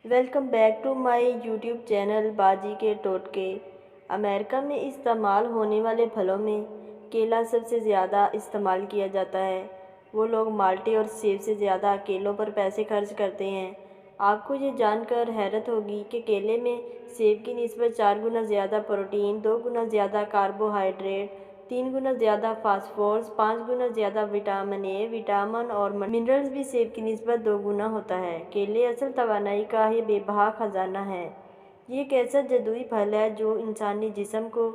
Welcome back to my YouTube channel باجی کے ٹوٹکے۔ امریکہ میں استعمال ہونے والے پھلوں میں کیلا سب سے زیادہ استعمال کیا جاتا ہے۔ وہ لوگ مالٹے اور سیب سے زیادہ کیلوں پر پیسے خرچ کرتے ہیں۔ آپ کو یہ جان کر حیرت ہوگی کہ کیلے میں سیب کی نسبت 4 گنا زیادہ پروٹین، 2 گنا زیادہ کاربوہائیڈریٹ، 3 گنا زیادہ فاسفورس، 5 گنا زیادہ وٹامن اے، وٹامن اور منرلز بھی سیب کی نسبت 2 گنا ہوتا ہے۔ کیلے اصل توانائی کا ہی بے بہا خزانہ ہے۔ یہ ایک ایسا جادوئی پھل ہے جو انسانی جسم کو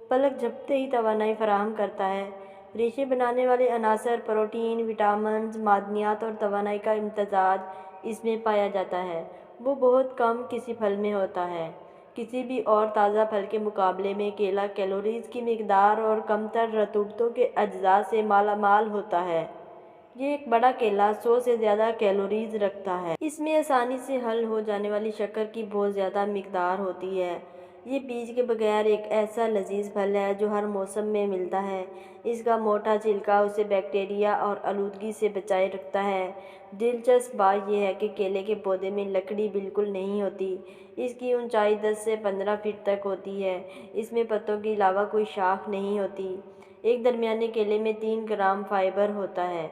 پلک جھپکتے ہی توانائی فراہم کرتا ہے۔ ریشے بنانے والے عناصر، پروٹین، وٹامنز، معدنیات اور توانائی کا امتزاج اس میں پایا جاتا ہے۔ وہ بہت کم کسی پھل میں ہوتا ہے۔ کسی بھی اور تازہ پھل کے مقابلے میں کیلا کیلوریز کی مقدار اور کم تر رطوبتوں کے اجزاء سے مالا مال ہوتا ہے۔ یہ ایک بڑا کیلا 100 سے زیادہ کیلوریز رکھتا ہے۔ اس میں آسانی سے حل ہو جانے والی شکر کی بہت زیادہ مقدار ہوتی ہے۔ یہ بیج کے بغیر ایک ایسا لذیذ پھل ہے جو ہر موسم میں ملتا ہے۔ اس کا موٹا چھلکا اسے بیکٹیریا اور آلودگی سے بچائے رکھتا ہے۔ دلچسپ بات یہ ہے کہ کیلے کے پودے میں لکڑی بالکل نہیں ہوتی۔ اس کی اونچائی 10 سے 15 فٹ تک ہوتی ہے۔ اس میں پتوں کے علاوہ کوئی شاخ نہیں ہوتی۔ ایک درمیانے کیلے میں 3 گرام فائبر ہوتا ہے۔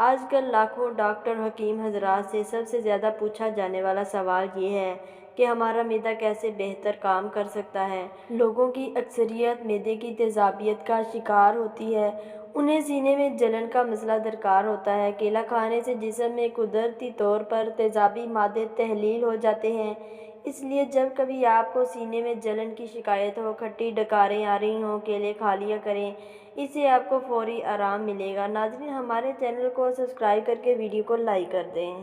آج کل لاکھوں ڈاکٹر حکیم حضرات سے سب سے زیادہ پوچھا جانے والا سوال یہ ہے کہ ہمارا معدہ کیسے بہتر کام کر سکتا ہے۔ لوگوں کی اکثریت معدے کی تیزابیت کا شکار ہوتی ہے۔ انہیں سینے میں جلن کا مسئلہ درکار ہوتا ہے۔ کیلا کھانے سے جسم میں قدرتی طور پر تیزابی مادے تحلیل ہو جاتے ہیں۔ اس لیے جب کبھی آپ کو سینے میں جلن کی شکایت ہو، کھٹی ڈکاریں آ رہی ہوں، کیلے کھا لیا کریں۔ اس سے آپ کو فوری آرام ملے گا۔ ناظرین، ہمارے چینل کو سبسکرائب کرکے ویڈیو کو لائک کر دیں۔